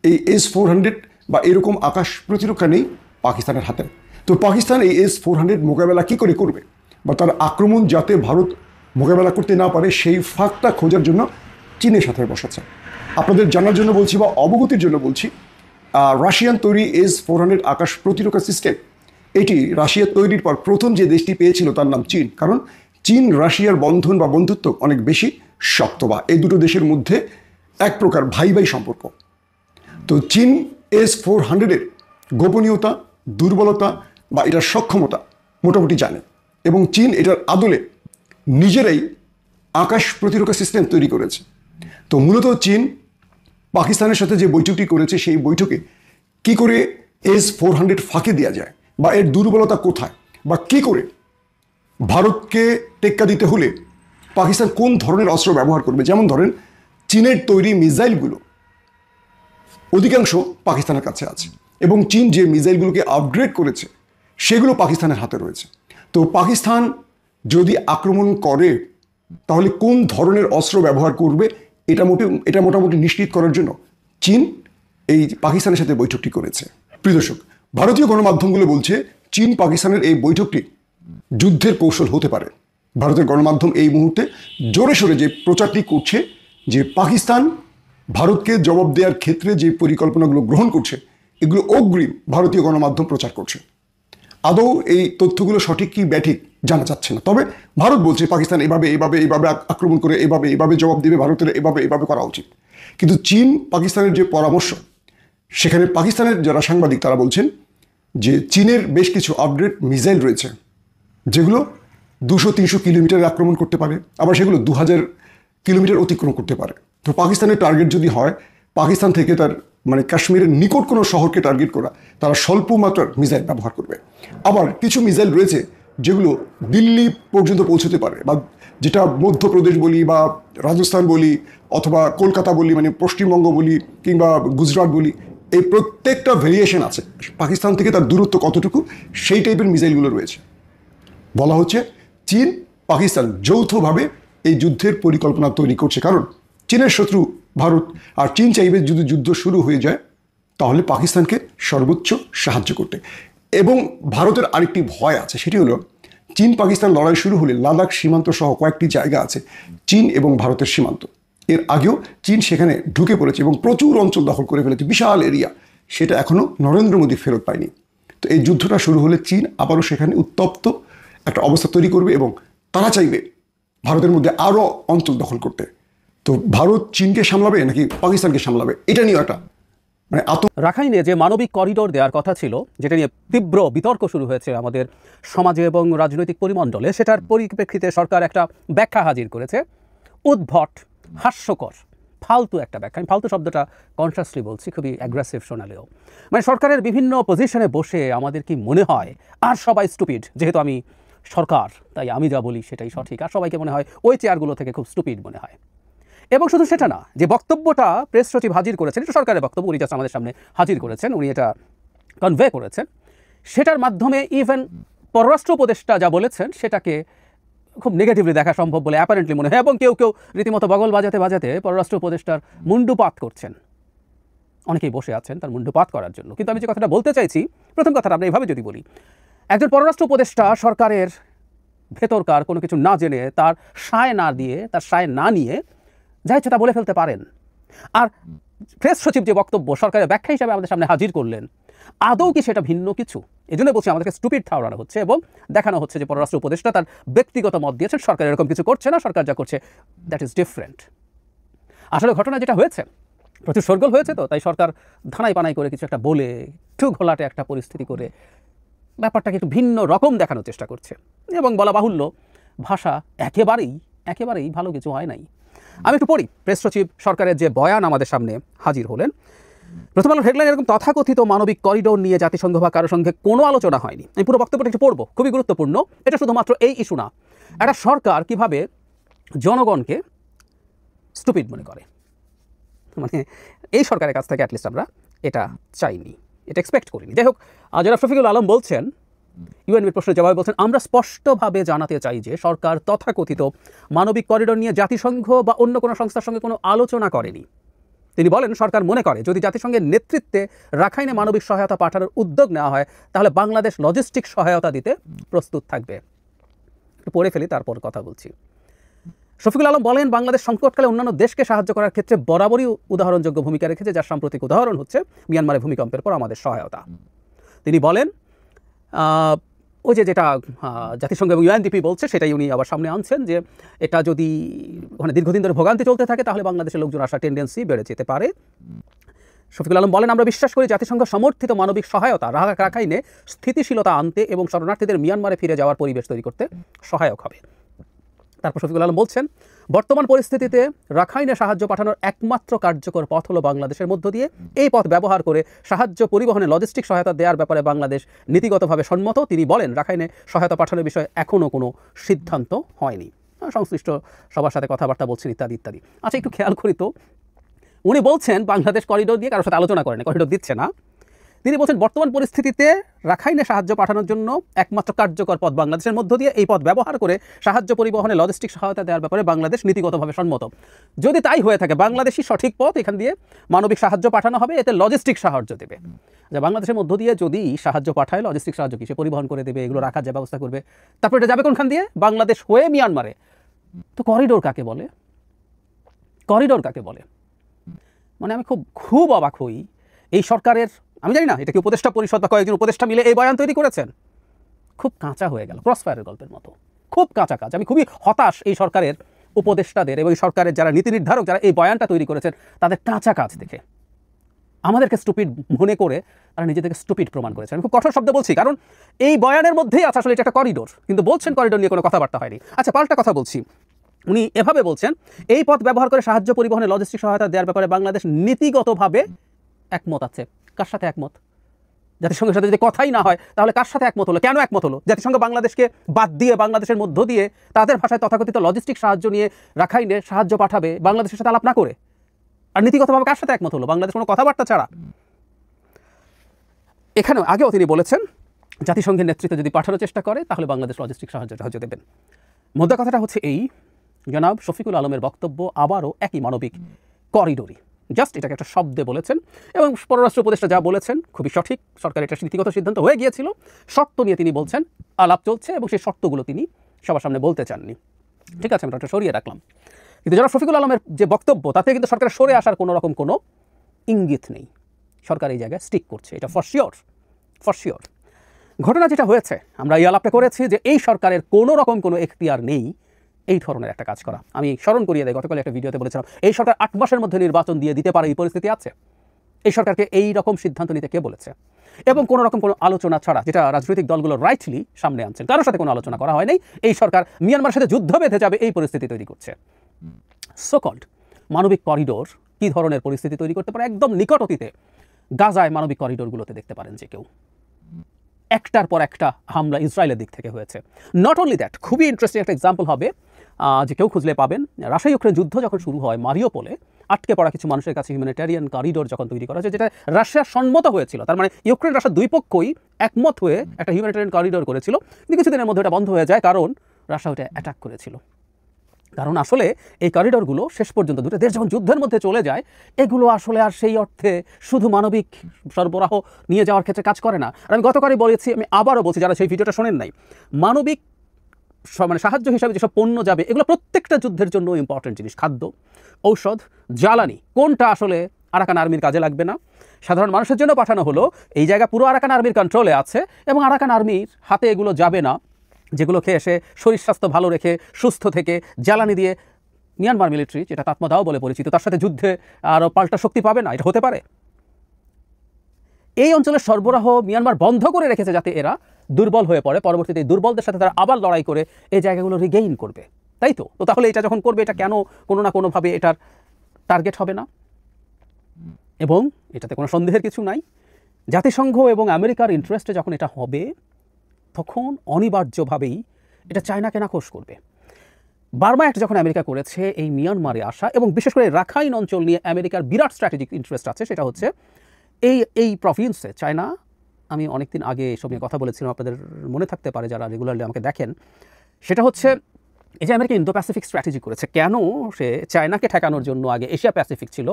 এই S-400 বা এরকম আকাশ প্রতিরক্ষা নেই পাকিস্তানের হাতে। তো পাকিস্তান এই S-400 মোকাবেলা কী করে করবে, বা তার আক্রমণ যাতে ভারত মোকাবেলা করতে না পারে সেই ফাঁকটা খোঁজার জন্য চীনের সাথে বসাচ্ছে। আপনাদের জানার জন্য বলছি বা অবগতির জন্য বলছি, রাশিয়ান তৈরি S-400 আকাশ প্রতিরক্ষা সিস্টেম, এটি রাশিয়ার তৈরির পর প্রথম যে দেশটি পেয়েছিল তার নাম চীন। কারণ চীন রাশিয়ার বন্ধন বা বন্ধুত্ব অনেক বেশি শক্ত, বা এই দুটো দেশের মধ্যে এক প্রকার ভাই ভাই সম্পর্ক। তো চীন S-400-এর গোপনীয়তা, দুর্বলতা বা এটার সক্ষমতা মোটামুটি জানে এবং চীন এটার আদলে নিজেরাই আকাশ প্রতিরক্ষা সিস্টেম তৈরি করেছে। তো মূলত চীন পাকিস্তানের সাথে যে বৈঠকটি করেছে সেই বৈঠকে কি করে S-400 ফাঁকি দেওয়া যায় বা এর দুর্বলতা কোথায়, বা কি করে ভারতকে টেক্কা দিতে হলে পাকিস্তান কোন ধরনের অস্ত্র ব্যবহার করবে। যেমন ধরেন চীনের তৈরি মিসাইলগুলো অধিকাংশ পাকিস্তানের কাছে আছে এবং চীন যে মিসাইলগুলোকে আপগ্রেড করেছে সেগুলো পাকিস্তানের হাতে রয়েছে। তো পাকিস্তান যদি আক্রমণ করে তাহলে কোন ধরনের অস্ত্র ব্যবহার করবে এটা মোটামুটি নিশ্চিত করার জন্য চীন এই পাকিস্তানের সাথে বৈঠকটি করেছে। প্রিয় দর্শক, ভারতীয় গণমাধ্যমগুলো বলছে চীন পাকিস্তানের এই বৈঠকটি যুদ্ধের কৌশল হতে পারে। ভারতের গণমাধ্যম এই মুহূর্তে জোরে সোরে যে প্রচারটি করছে যে পাকিস্তান ভারতকে জবাব দেওয়ার ক্ষেত্রে যে পরিকল্পনাগুলো গ্রহণ করছে এগুলো অগ্রিম ভারতীয় গণমাধ্যম প্রচার করছে। আদৌ এই তথ্যগুলো সঠিক কি ব্যাঠিক জানা যাচ্ছে না। তবে ভারত বলছে পাকিস্তান এভাবে আক্রমণ করে এভাবে জবাব দেবে, ভারতের এভাবে করা উচিত। কিন্তু চীন পাকিস্তানের যে পরামর্শ, সেখানে পাকিস্তানের যারা সাংবাদিক তারা বলছেন যে চীনের বেশ কিছু আপগ্রেড মিসাইল রয়েছে যেগুলো 200-300 কিলোমিটার আক্রমণ করতে পারে, আবার সেগুলো 2000 কিলোমিটার অতিক্রম করতে পারে। তো পাকিস্তানের টার্গেট যদি হয় পাকিস্তান থেকে তার মানে কাশ্মীরের নিকট কোনো শহরকে টার্গেট করা, তারা স্বল্প মাত্রার মিসাইল ব্যবহার করবে। আবার কিছু মিসাইল রয়েছে যেগুলো দিল্লি পর্যন্ত পৌঁছতে পারে, বা যেটা মধ্যপ্রদেশ বলি বা রাজস্থান বলি অথবা কলকাতা বলি, মানে পশ্চিমবঙ্গ বলি কিংবা গুজরাট বলি, এই প্রত্যেকটা ভেরিয়েশন আছে। পাকিস্তান থেকে তার দূরত্ব কতটুকু সেই টাইপের মিসাইলগুলো রয়েছে। বলা হচ্ছে চীন পাকিস্তান যৌথভাবে এই যুদ্ধের পরিকল্পনা তৈরি করছে, কারণ চীনের শত্রু ভারত, আর চীন চাইবে যদি যুদ্ধ শুরু হয়ে যায় তাহলে পাকিস্তানকে সর্বোচ্চ সাহায্য করতে। এবং ভারতের আরেকটি ভয় আছে, সেটি হলো চীন পাকিস্তান লড়াই শুরু হলে লাদাখ সীমান্ত সহ কয়েকটি জায়গা আছে চীন এবং ভারতের সীমান্ত, এর আগেও চীন সেখানে ঢুকে পড়েছে এবং প্রচুর অঞ্চল দখল করে ফেলেছে, বিশাল এরিয়া, সেটা এখনও নরেন্দ্র মোদী ফেরত পায়নি। তো এই যুদ্ধটা শুরু হলে চীন আবারও সেখানে উত্তপ্ত একটা অবস্থা তৈরি করবে এবং তারা চাইবে ভারতের মধ্যে আরও অঞ্চল দখল করতে। তো ভারত চীনকে সামলাবে নাকি পাকিস্তানকে সামলাবে, এটা নিয়ে একটা মানে রাখাইনে যে মানবিক করিডোর দেওয়ার কথা ছিল, যেটা নিয়ে তীব্র বিতর্ক শুরু হয়েছে আমাদের সমাজে এবং রাজনৈতিক পরিমণ্ডলে, সেটার পরিপ্রেক্ষিতে সরকার একটা ব্যাখ্যা হাজির করেছে, উদ্ভট, হাস্যকর, ফালতু একটা ব্যাখ্যা। আমি ফালতু শব্দটা কনসাসলি বলছি, খুবই অ্যাগ্রেসিভ শোনালেও। মানে সরকারের বিভিন্ন পজিশনে বসে আমাদের কি মনে হয় আর সবাই স্টুপিড, যেহেতু আমি সরকার তাই আমি যা বলি সেটাই সঠিক, আর সবাইকে মনে হয় ওই চেয়ারগুলো থেকে খুব স্টুপিড মনে হয়। এবং শুধু সেটা না, যে বক্তব্যটা প্রেস সচিব হাজির করেছেন, এটা সরকারের বক্তব্য, উনি জাস্ট আমাদের সামনে হাজির করেছেন, উনি এটা কনভে করেছেন, সেটার মাধ্যমে ইভেন পররাষ্ট্র উপদেষ্টা যা বলেছেন সেটাকে খুব নেগেটিভলি দেখা সম্ভব বলে অ্যাপারেন্টলি মনে হয়। এবং কেউ কেউ রীতিমতো বগল বাজাতে বাজাতে পররাষ্ট্র উপদেষ্টার মুন্ডুপাত করছেন, অনেকেই বসে আছেন তার মুন্ডুপাত করার জন্য। কিন্তু আমি যে কথাটা বলতে চাইছি, প্রথম কথাটা আমরা এইভাবে যদি বলি, একজন পররাষ্ট্র উপদেষ্টা সরকারের ভেতরকার কোনো কিছু না জেনে, তার সায় না দিয়ে, তার সায় না নিয়ে যা ইচ্ছে তা বলে ফেলতে পারেন। আর প্রেস সচিব যে বক্তব্য সরকারের ব্যাখ্যা হিসাবে আমাদের সামনে হাজির করলেন, আদৌ কি সেটা ভিন্ন কিছু? এই জন্য বলছি আমাদেরকে স্টুপিড ঠাওরানো হচ্ছে এবং দেখানো হচ্ছে যে পররাষ্ট্র উপদেষ্টা তার ব্যক্তিগত মত দিয়েছেন, সরকার এরকম কিছু করছে না, সরকার যা করছে দ্যাট ইজ ডিফারেন্ট। আসলে ঘটনা যেটা হয়েছে, প্রচুর শোরগোল হয়েছে, তো তাই সরকার ধানাই পানাই করে কিছু একটা বলে, একটু ঘোলাটে একটা পরিস্থিতি করে ব্যাপারটাকে একটু ভিন্ন রকম দেখানোর চেষ্টা করছে। এবং বলা বাহুল্য, ভাষা একেবারেই ভালো কিছু হয় নাই। আমি একটু পড়ি প্রেস সচিব সরকারের যে বয়ান আমাদের সামনে হাজির হলেন। প্রথম আলোর হেডলাইন এরকম, তথাকথিত মানবিক করিডোর নিয়ে জাতিসংঘ বা কারোর সঙ্গে কোনো আলোচনা হয়নি। আমি পুরো বক্তব্যটা একটু পড়বো, খুবই গুরুত্বপূর্ণ। এটা শুধুমাত্র এই ইস্যু না, একটা সরকার কিভাবে জনগণকে স্টুপিড মনে করে, মানে এই সরকারের কাছ থেকে অ্যাটলিস্ট আমরা এটা চাইনি, এটা এক্সপেক্ট করিনি। যাই হোক, জনাব শফিকুল আলম বলছেন, ইউএনবির প্রশ্নের জবাবে বলছেন, আমরা স্পষ্টভাবে জানাতে চাই যে সরকার তথাকথিত মানবিক করিডোর নিয়ে জাতিসংঘ বা অন্য কোনো সংস্থার সঙ্গে কোনো আলোচনা করেনি। তিনি বলেন, সরকার মনে করে যদি জাতিসংঘের নেতৃত্বে রাখাইনে মানবিক সহায়তা পাঠানোর উদ্যোগ নেওয়া হয় তাহলে বাংলাদেশ লজিস্টিক সহায়তা দিতে প্রস্তুত থাকবে। একটু পড়ে ফেলি, তারপর কথা বলছি। শফিকুল আলম বলেন, বাংলাদেশ সংকটকালে অন্যান্য দেশকে সাহায্য করার ক্ষেত্রে বরাবরই উদাহরণযোগ্য ভূমিকা রেখেছে, যার সাম্প্রতিক উদাহরণ হচ্ছে মিয়ানমারের ভূমিকম্পের পর আমাদের সহায়তা। তিনি বলেন, ওই যেটা জাতিসংঘ এবং ইউএনডিপি বলছে সেটাই উনি আবার সামনে আনছেন, যে এটা যদি ওখানে দীর্ঘদিন ধরে ভোগান্তি চলতে থাকে তাহলে বাংলাদেশের লোকজন আসার টেন্ডেন্সি বেড়ে যেতে পারে। শফিকুল আলম বলেন, আমরা বিশ্বাস করি জাতিসংঘ সমর্থিত মানবিক সহায়তা রাখাইনে স্থিতিশীলতা আনতে এবং শরণার্থীদের মিয়ানমারে ফিরে যাওয়ার পরিবেশ তৈরি করতে সহায়ক হবে। তারপর শফিকুল আলম বলছেন, বর্তমান পরিস্থিতিতে রাখাইনে সাহায্য পাঠানোর একমাত্র কার্যকর পথ হলো বাংলাদেশের মধ্য দিয়ে। এই পথ ব্যবহার করে সাহায্য পরিবহনে লজিস্টিক সহায়তা দেওয়ার ব্যাপারে বাংলাদেশ নীতিগতভাবে সম্মত। তিনি বলেন, রাখাইনে সহায়তা পাঠানোর বিষয়ে এখনও কোনো সিদ্ধান্ত হয়নি, সংশ্লিষ্ট সবার সাথে কথাবার্তা বলছেন ইত্যাদি ইত্যাদি। আচ্ছা, একটু খেয়াল করি তো, উনি বলছেন বাংলাদেশ করিডোর দিয়ে কারোর সাথে আলোচনা করেন, করিডোর দিচ্ছে না। তিনি বলছেন বর্তমান পরিস্থিতিতে রাখাইনে সাহায্য পাঠানোর জন্য একমাত্র কার্যকর পথ বাংলাদেশের মধ্য দিয়ে। এই পথ ব্যবহার করে সাহায্য পরিবহনে লজিস্টিক সহায়তা দেওয়ার ব্যাপারে বাংলাদেশ নীতিগতভাবে সম্মত। যদি তাই হয়ে থাকে, বাংলাদেশই সঠিক পথ, এখান দিয়ে মানবিক সাহায্য পাঠানো হবে, এতে লজিস্টিক সাহায্য দেবে। যে বাংলাদেশের মধ্য দিয়ে যদি সাহায্য পাঠায়, লজিস্টিক সাহায্য কি সে পরিবহন করে দেবে, এগুলো রাখার যে ব্যবস্থা করবে, তারপর এটা যাবে কোনখান দিয়ে? বাংলাদেশ হয়ে মিয়ানমারে। তো করিডোর কাকে বলে? করিডোর কাকে বলে? মানে আমি খুব অবাক হই এই সরকারের। আমি জানি না এটা কি উপদেষ্টা পরিষদ বা কয়েকজন উপদেষ্টা মিলে এই বয়ান তৈরি করেছেন। খুব কাঁচা হয়ে গেল, ক্রসফায়ারের গল্পের মতো, খুব কাঁচা কাজ। আমি খুবই হতাশ এই সরকারের উপদেষ্টাদের এবং সরকারের যারা নীতি নির্ধারক, যারা এই বয়ানটা তৈরি করেছেন, তাদের কাঁচা কাজ দেখে। আমাদেরকে স্টুপিড মনে করে তারা নিজেদেরকে স্টুপিড প্রমাণ করেছে। আমি খুব কঠোর শব্দ বলছি, কারণ এই বয়ানের মধ্যেই আছে আসলে এটা একটা করিডোর, কিন্তু বলছেন করিডোর নিয়ে কোনো কথাবার্তা হয়নি। আচ্ছা, পাল্টা কথা বলছি, উনি এভাবে বলছেন, এই পথ ব্যবহার করে সাহায্য পরিবহনে লজিস্টিক সহায়তা দেওয়ার ব্যাপারে বাংলাদেশ নীতিগতভাবে একমত আছে। কার সাথে একমত? জাতিসংঘের সাথে যদি কথাই না হয় তাহলে কার সাথে একমত হলো? কেন একমত হলো? জাতিসংঘ বাংলাদেশকে বাদ দিয়ে বাংলাদেশের মধ্য দিয়ে তাদের ভাষায় তথাকথিত লজিস্টিক সাহায্য নিয়ে রাখাইনে সাহায্য পাঠাবে বাংলাদেশের সাথে আলাপ না করে? আর নীতিগতভাবে কার সাথে একমত হলো? বাংলাদেশ কোনো কথাবার্তা ছাড়া। এখানেও আগেও তিনি বলেছেন, জাতিসংঘের নেতৃত্বে যদি পাঠানোর চেষ্টা করে তাহলে বাংলাদেশ লজিস্টিক সাহায্য দেবেন। মোদ্দা কথাটা হচ্ছে এই, জনাব শফিকুল আলমের বক্তব্য আবারও একই মানবিক করিডোরই, জাস্ট এটাকে একটা শব্দে বলেছেন এবং পররাষ্ট্র উপদেষ্টা যা বলেছেন খুবই সঠিক। সরকার এটা নীতিগত সিদ্ধান্ত হয়ে গিয়েছিল, শর্ত নিয়ে তিনি বলছেন, আলাপ চলছে এবং সেই শর্তগুলো তিনি সবার সামনে বলতে চাননি। ঠিক আছে, আমরা একটা সরিয়ে রাখলাম। কিন্তু জনাব শফিকুল আলমের যে বক্তব্য তাতে কিন্তু সরকারের সরে আসার কোনো রকম কোনো ইঙ্গিত নেই। সরকার এই জায়গায় স্টিক করছে, এটা ফর শিওর। ঘটনা যেটা হয়েছে, আমরা এই আলাপটা করেছি যে এই সরকারের কোনো রকম কোনো এখতিয়ার নেই এই ধরনের একটা কাজ করা। আমি স্মরণ করিয়ে দেয়, গতকাল একটা ভিডিওতে বলেছিলাম এই সরকার 8 মাসের মধ্যে নির্বাচন দিয়ে দিতে পারে এই পরিস্থিতি আছে। এই সরকারকে এই রকম সিদ্ধান্ত নিতে কে বলেছে? এবং কোনো রকম কোনো আলোচনা ছাড়া, যেটা রাজনৈতিক দলগুলো রাইটলি সামনে আনছেন, কারোর সাথে কোনো আলোচনা করা হয় নাই। এই সরকার মিয়ানমারের সাথে যুদ্ধ বেঁধে যাবে এই পরিস্থিতি তৈরি করছে। সোকল্ড মানবিক করিডোর কী ধরনের পরিস্থিতি তৈরি করতে পারে? একদম নিকট অতীতে গাজায় মানবিক করিডোরগুলোতে দেখতে পারেন যে কেউ একটার পর একটা হামলা ইসরায়েলের দিক থেকে হয়েছে। নট অনলি দ্যাট, খুবই ইন্টারেস্টিং একটা এক্সাম্পল হবে যে কেউ খুঁজলে পাবেন। রাশিয়া ইউক্রেন যুদ্ধ যখন শুরু হয়, মারিওপোলে আটকে পড়া কিছু মানুষের কাছে হিউম্যানিটেরিয়ান করিডোর যখন তৈরি করা হয়েছে, যেটা রাশিয়ার সম্মত হয়েছিল, তার মানে ইউক্রেন রাশিয়া দুই পক্ষই একমত হয়ে একটা হিউম্যানিটেরিয়ান করিডোর করেছিল, কিন্তু কিছুদিনের মধ্যে এটা বন্ধ হয়ে যায় কারণ রাশিয়া ওটা অ্যাটাক করেছিল। কারণ আসলে এই করিডোরগুলো শেষ পর্যন্ত দুটো দেশ যখন যুদ্ধের মধ্যে চলে যায়, এগুলো আসলে আর সেই অর্থে শুধু মানবিক সরবরাহ নিয়ে যাওয়ার ক্ষেত্রে কাজ করে না। আর আমি গতকালই বলেছি, আমি আবারও বলছি যারা সেই ভিডিওটা শোনেন নাই, মানবিক মানে সাহায্য হিসাবে যেসব পণ্য যাবে এগুলো প্রত্যেকটা যুদ্ধের জন্য ইম্পর্টেন্ট জিনিস। খাদ্য, ঔষধ, জ্বালানি, কোনটা আসলে আরাকান আর্মির কাজে লাগবে না, সাধারণ মানুষের জন্য পাঠানো হলো। এই জায়গা পুরো আরাকান আর্মির কন্ট্রোলে আছে এবং আরাকান আর্মির হাতে এগুলো যাবে না, যেগুলো খেয়ে এসে শরীর স্বাস্থ্য ভালো রেখে সুস্থ থেকে জ্বালানি দিয়ে মিয়ানমার মিলিটারি, যেটা তাতমাদাও বলে পরিচিত, তার সাথে যুদ্ধে আরও পাল্টা শক্তি পাবে না। এটা হতে পারে। এই অঞ্চলের সরবরাহ মিয়ানমার বন্ধ করে রেখেছে যাতে এরা দুর্বল হয়ে পড়ে, পরবর্তীতে এই দুর্বলদের সাথে তারা আবার লড়াই করে এই জায়গাগুলো রিগেইন করবে, তাই তো? তো তাহলে এটা যখন করবে, এটা কেন কোনো না কোনোভাবে এটার টার্গেট হবে না? এবং এটাতে কোনো সন্দেহের কিছু নাই, জাতিসংঘ এবং আমেরিকার ইন্টারেস্টে যখন এটা হবে তখন অনিবার্যভাবেই এটা চায়নাকে নাকশ করবে। বার্মা অ্যাক্ট যখন আমেরিকা করেছে, এই মিয়ানমারে আসা এবং বিশেষ করে রাখাইন অঞ্চল নিয়ে আমেরিকার বিরাট স্ট্র্যাটেজিক ইন্টারেস্ট আছে। সেটা হচ্ছে এই প্রভিন্সে চায়না, আমি অনেকদিন আগে এসব নিয়ে কথা বলেছিলাম, আপনাদের মনে থাকতে পারে যারা রেগুলারলি আমাকে দেখেন। সেটা হচ্ছে এই যে আমেরিকা ইন্দো প্যাসিফিক স্ট্র্যাটেজি করেছে। কেন? সে চায়নাকে ঠেকানোর জন্য আগে এশিয়া প্যাসিফিক ছিল,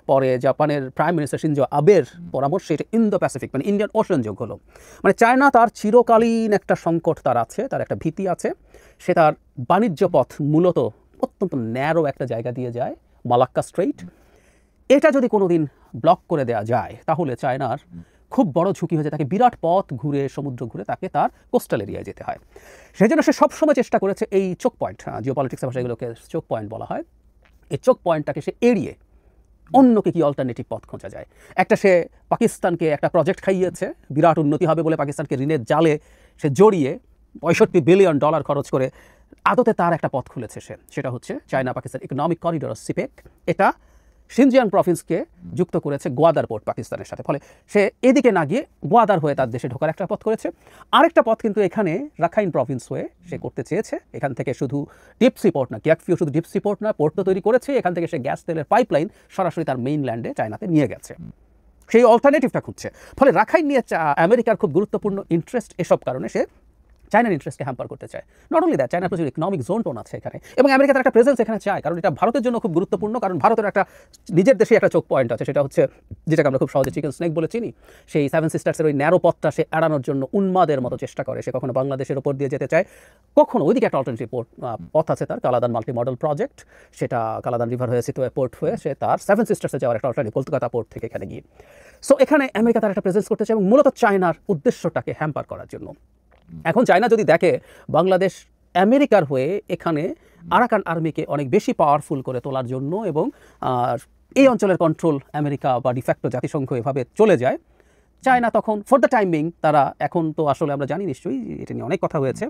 পরে জাপানের প্রাইম মিনিস্টার শিনজো আবের পরামর্শে এটা ইন্দো প্যাসিফিক মানে ইন্ডিয়ান ওশান যোগ হলো। মানে চায়না তার চিরকালীন একটা সংকট তার আছে, তার একটা ভীতি আছে। সে তার বাণিজ্য পথ মূলত অত্যন্ত ন্যারো একটা জায়গা দিয়ে যায়, মালাক্কা স্ট্রেইট। এটা যদি কোনোদিন ব্লক করে দেওয়া যায় তাহলে চায়নার খুব বড় ঝুঁকি হয়ে যায়, তাকে বিরাট পথ ঘুরে, সমুদ্র ঘুরে তাকে তার কোস্টাল এরিয়ায় যেতে হয়। সেই জন্য সে সবসময় চেষ্টা করেছে এই চোক পয়েন্ট, জিওপলিটিক্সের ভাষায় এগুলোকে চোক পয়েন্ট বলা হয়, এই চোক পয়েন্টটাকে সে এড়িয়ে অন্যকে কি অল্টারনেটিভ পথ খোঁজা যায়। একটা সে পাকিস্তানকে একটা প্রজেক্ট খাইয়েছে, বিরাট উন্নতি হবে বলে পাকিস্তানকে ঋণের জালে সে জড়িয়ে $65 বিলিয়ন খরচ করে আদতে তার একটা পথ খুলেছে সে, সেটা হচ্ছে চায়না পাকিস্তান ইকোনমিক করিডোর সিপেক। এটা শিনজিয়াং প্রভিন্সকে যুক্ত করেছে গোয়াদার পোর্ট পাকিস্তানের সাথে, ফলে সে এদিকে না গিয়ে গোয়াদার হয়ে তার দেশে ঢোকার একটা পথ করেছে। আরেকটা পথ কিন্তু এখানে রাখাইন প্রভিন্স হয়ে সে করতে চেয়েছে। এখান থেকে শুধু ডিপ সি পোর্ট না, কিয়াকফিউ শুধু ডিপ সি পোর্ট না, পোর্ট তো তৈরি করেছে, এখান থেকে সে গ্যাস তেলের পাইপলাইন সরাসরি তার মেইনল্যান্ডে চায়নাতে নিয়ে গেছে। সেই অল্টারনেটিভটা খুঁজছে। ফলে রাখাইন নিয়ে আমেরিকার খুব গুরুত্বপূর্ণ ইন্টারেস্ট, এসব কারণে সে চায়নার ইন্টারেস্টকে হ্যাম্পার করতে চায়। নট অনলি দ্যাট, চায়নার প্রচুর ইকোনমিক জোন টোন আছে এখানে, এবং আমেরিকা তার একটা প্রেজেন্স এখানে চায়, কারণ এটা ভারতের জন্য খুব গুরুত্বপূর্ণ। কারণ ভারতের একটা নিজের দেশে একটা চোক পয়েন্ট আছে, সেটা হচ্ছে যেটাকে আমরা খুব সহজে চিকেন স্নেক বলে চিনি। সেই সেভেন সিস্টার্সের ওই ন্যারো পথটা সে এড়ানোর জন্য উন্মাদের মতো চেষ্টা করে। সে কখনো বাংলাদেশের ওপর দিয়ে যেতে চায়, কখনো ওইদিকে একটা অল্টারনেটিভ পথ আছে তার, কালাদান মাল্টি মডেল প্রজেক্ট, সেটা কালাদান রিভার হয়ে সিতুয়ে পোর্ট হয়ে সে তার সেভেন সিস্টার্সে যাওয়ার একটা অল্টারনেটিভ কলকাতা পোর্ট থেকে এখানে গিয়ে। সো এখানে আমেরিকা তার একটা প্রেজেন্স করতে চায় এবং মূলত চায়নার উদ্দেশ্যটাকে হ্যাম্পার করার জন্য। এখন চায়না যদি দেখে বাংলাদেশ আমেরিকার হয়ে এখানে আরাকান আর্মিকে অনেক বেশি পাওয়ারফুল করে তোলার জন্য এবং এই অঞ্চলের কন্ট্রোল আমেরিকা বা ডিফ্যাক্টো জাতিসংঘ এভাবে চলে যায়, চায়না তখন ফর দ্য টাইম বিং তারা, এখন তো আসলে আমরা জানি নিশ্চয়ই এটা নিয়ে অনেক কথা হয়েছে,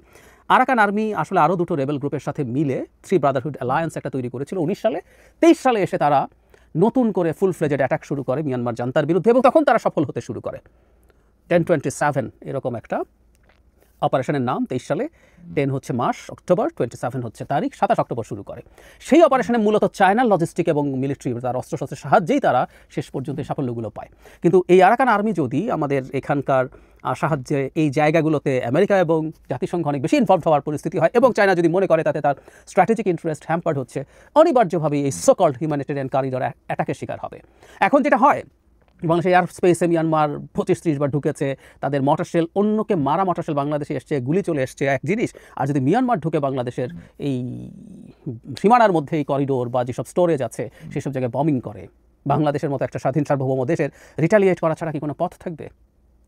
আরাকান আর্মি আসলে আরও দুটো রেবেল গ্রুপের সাথে মিলে থ্রি ব্রাদারহুড অ্যালায়েন্স একটা তৈরি করেছিল 19 সালে। 23 সালে এসে তারা নতুন করে ফুল ফ্লেজেড অ্যাটাক শুরু করে মিয়ানমার জান্তার বিরুদ্ধে, এবং তখন তারা সফল হতে শুরু করে। 1027 এরকম একটা অপারেশনের নাম। 23 সালে 10 হচ্ছে মাস, অক্টোবর, 27 হচ্ছে তারিখ, 27 অক্টোবর শুরু করে। সেই অপারেশনে মূলত চায়নার লজিস্টিক এবং মিলিটারি তার অস্ত্রশস্ত্রের সাহায্যেই তারা শেষ পর্যন্ত এই সাফল্যগুলো পায়। কিন্তু এই আরাকান আর্মি যদি আমাদের এখানকার সাহায্যে এই জায়গাগুলোতে আমেরিকা এবং জাতিসংঘ অনেক বেশি ইনভলভ হওয়ার পরিস্থিতি হয়, এবং চায়না যদি মনে করে তাতে তার স্ট্র্যাটেজিক ইন্টারেস্ট হ্যাম্পার্ড হচ্ছে, অনিবার্যভাবেই এই সো কল্ড হিউম্যানিটেরিয়ান করিডর অ্যাটাকের শিকার হবে। এখন যেটা হয়, বাংলাদেশের এয়ার স্পেসে মিয়ানমার 25-30 বার ঢুকেছে, তাদের মটারশেল, অন্যকে মারা মটারশেল বাংলাদেশে এসছে, গুলি চলে এসছে এক জিনিস। আর যদি মিয়ানমার ঢুকে বাংলাদেশের এই সীমানার মধ্যে এই করিডোর বা যেসব স্টোরেজ আছে সেসব জায়গায় বমিং করে, বাংলাদেশের মতো একটা স্বাধীন সার্বভৌম দেশের রিটালিয়েট করা ছাড়া কি কোনো পথ থাকবে?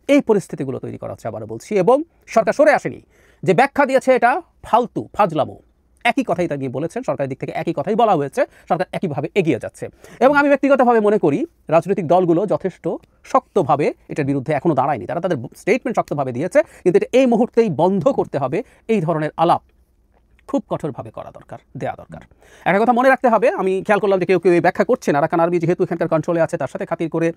এই পরিস্থিতিগুলো তৈরি করা হচ্ছে, আবারও বলছি। এবং সরকার সরে আসেনি, যে ব্যাখ্যা দিয়েছে এটা ফালতু ফাজলামো, একই কথাই তা নিয়ে বলেছেন, সরকারের দিক থেকে একই কথাই বলা হয়েছে, সরকার একইভাবে এগিয়ে যাচ্ছে। এবং আমি ব্যক্তিগতভাবে মনে করি রাজনৈতিক দলগুলো যথেষ্ট শক্তভাবে এটার বিরুদ্ধে এখনও দাঁড়ায়নি, তারা তাদের স্টেটমেন্ট শক্তভাবে দিয়েছে, কিন্তু এটা এই মুহূর্তেই বন্ধ করতে হবে। এই ধরনের আলাপ খুব কঠোরভাবে করা দরকার, দেওয়া দরকার। একটা কথা মনে রাখতে হবে, আমি খেয়াল করলাম যে কেউ কেউ এই ব্যাখ্যা করছেন আরাকান আর্মি যেহেতু এখানকার কন্ট্রোলে আছে তার সাথে খাতির করে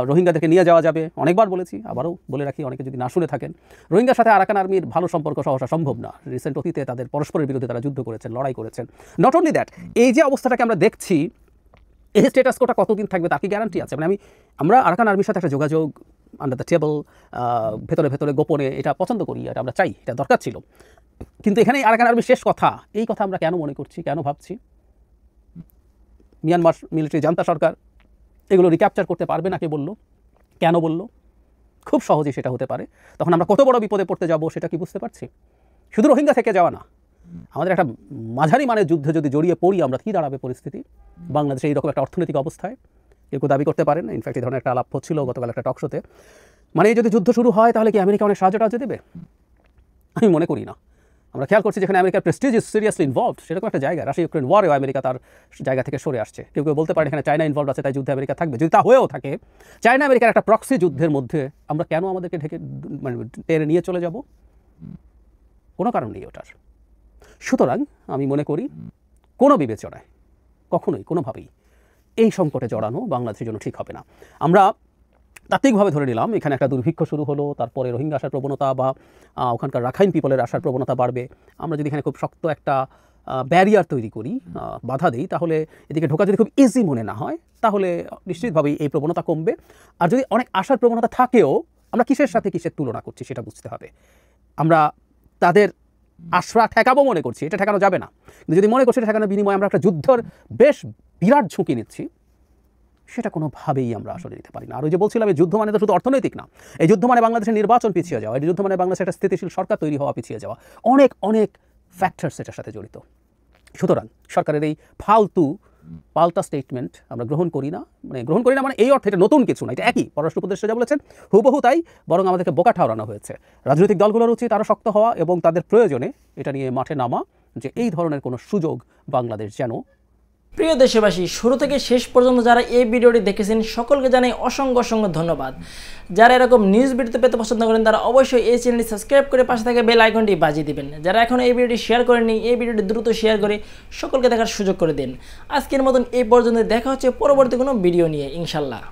রোহিঙ্গাদেরকে নিয়ে যাওয়া যাবে। অনেকবার বলেছি, আবারও বলে রাখি, অনেকে যদি না শুনে থাকেন, রোহিঙ্গার সাথে আরাকান আর্মির ভালো সম্পর্ক সহসা সম্ভব না। রিসেন্ট অতীতে তাদের পরস্পরের বিরুদ্ধে তারা যুদ্ধ করেছেন, লড়াই করেছেন। নট অনলি দ্যাট, এই যে অবস্থাটাকে আমরা দেখছি, এই স্টেটাস কোটা কতদিন থাকবে তার কি গ্যারান্টি আছে? মানে আমরা আরাকান আর্মির সাথে একটা যোগাযোগ আন্ডার দ্য টেবল, ভেতরে ভেতরে গোপনে, এটা পছন্দ করি, এটা আমরা চাই, এটা দরকার ছিল। কিন্তু এখানেই আরাকান আর্মির শেষ কথা, এই কথা আমরা কেন মনে করছি, কেন ভাবছি? মিয়ানমার মিলিটারি জান্তা সরকার এগুলো রিক্যাপচার করতে পারবে না, কে বললো? কেন বললো? খুব সহজেই সেটা হতে পারে। তখন আমরা কত বড় বিপদে পড়তে যাব সেটা কি বুঝতে পারছি? শুধু রোহিঙ্গা থেকে যাওয়া না, আমাদের একটা মাঝারি মানের যুদ্ধে যদি জড়িয়ে পড়ি আমরা, কী দাঁড়াবে পরিস্থিতি? বাংলাদেশে এইরকম একটা অর্থনৈতিক অবস্থায় কেউ দাবি করতে পারেন, ইনফ্যাক্ট এই ধরনের একটা আলাপ হচ্ছিল গতকাল একটা টক শোতে, মানে যদি যুদ্ধ শুরু হয় তাহলে কি আমেরিকা অনেক সাহায্য দেবে? আমি মনে করি না। আমরা খেয়াল করছি যেখানে আমেরিকার প্রেস্টিজ ইজ সিরিয়াসলি ইনভলভড, সেরকম একটা জায়গা, রাশিয়া ইউক্রেন ওয়ারেও আমেরিকা তার জায়গা থেকে সরে আসছে। কেউ কেউ বলতে পারেন এখানে চায়না ইনভলভ আছে তাই যুদ্ধে আমেরিকা থাকবে। যদি তা হয়েও থাকে, চায়না আমেরিকার একটা প্রক্সি যুদ্ধের মধ্যে আমরা কেন আমাদেরকে মানে টেনে নিয়ে চলে যাব? কোনো কারণ নেই ওটার। সুতরাং আমি মনে করি কোনো বিবেচনায় কখনোই কোনোভাবেই এই সংকটে জড়ানো বাংলাদেশের জন্য ঠিক হবে না। আমরা তাত্ত্বিকভাবে ধরে নিলাম এখানে একটা দুর্ভিক্ষ শুরু হলো, তারপরে রোহিঙ্গা আসার প্রবণতা বা ওখানকার রাখাইন পিপলের আসার প্রবণতা বাড়বে। আমরা যদি এখানে খুব শক্ত একটা ব্যারিয়ার তৈরি করি, বাধা দিই, তাহলে এদিকে ঢোকা যদি খুব ইজি মনে না হয়, তাহলে নিশ্চিতভাবেই এই প্রবণতা কমবে। আর যদি অনেক আসার প্রবণতা থাকেও, আমরা কিসের সাথে কিসের তুলনা করছি সেটা বুঝতে হবে। আমরা তাদের আশরা ঠেকাবো মনে করছি, এটা ঠেকানো যাবে না। কিন্তু যদি মনে করছি এটা ঠেকানোর বিনিময়ে আমরা একটা যুদ্ধর বেশ বিরাট ঝুঁকি নিচ্ছি, সেটা কোনোভাবেই আমরা আসলে নিতে পারি না। আর ওই যে বলছিলাম, এই যুদ্ধ মানে তো শুধু অর্থনৈতিক না, এই যুদ্ধ মানে বাংলাদেশের নির্বাচন পিছিয়ে যাওয়া, এই যুদ্ধ মানে বাংলাদেশের একটা স্থিতিশীল সরকার তৈরি হওয়া পিছিয়ে যাওয়া, অনেক অনেক ফ্যাক্টরস এটার সাথে জড়িত। সুতরাং সরকারের এই ফালতু পাল্টা স্টেটমেন্ট আমরা গ্রহণ করি না মানে এই অর্থে এটা নতুন কিছু না, এটা একই পররাষ্ট্র উপদেষ্টা যা বলেছেন হুবহু তাই, বরং আমাদেরকে বোকা ঠাওরানো হয়েছে। রাজনৈতিক দলগুলোর উচিত আরও শক্ত হওয়া এবং তাদের প্রয়োজনে এটা নিয়ে মাঠে নামা, যে এই ধরনের কোনো সুযোগ বাংলাদেশ যেন। প্রিয় দেশবাসী, শুরু থেকে শেষ পর্যন্ত যারা এই ভিডিওটি দেখেছেন সকলকে জানাই অসংখ্য অসংখ্য ধন্যবাদ। যারা এরকম নিউজ ভিডিওতে পেতে পছন্দ করেন তারা অবশ্যই এই চ্যানেলটি সাবস্ক্রাইব করে পাশে থাকা বেল আইকনটি বাজিয়ে দিবেন। যারা এখনও এই ভিডিওটি শেয়ার করেননি, এই ভিডিওটি দ্রুত শেয়ার করে সকলকে দেখার সুযোগ করে দিন। আজকের মতন এই পর্যন্ত, দেখা হচ্ছে পরবর্তী কোনো ভিডিও নিয়ে ইনশাল্লাহ।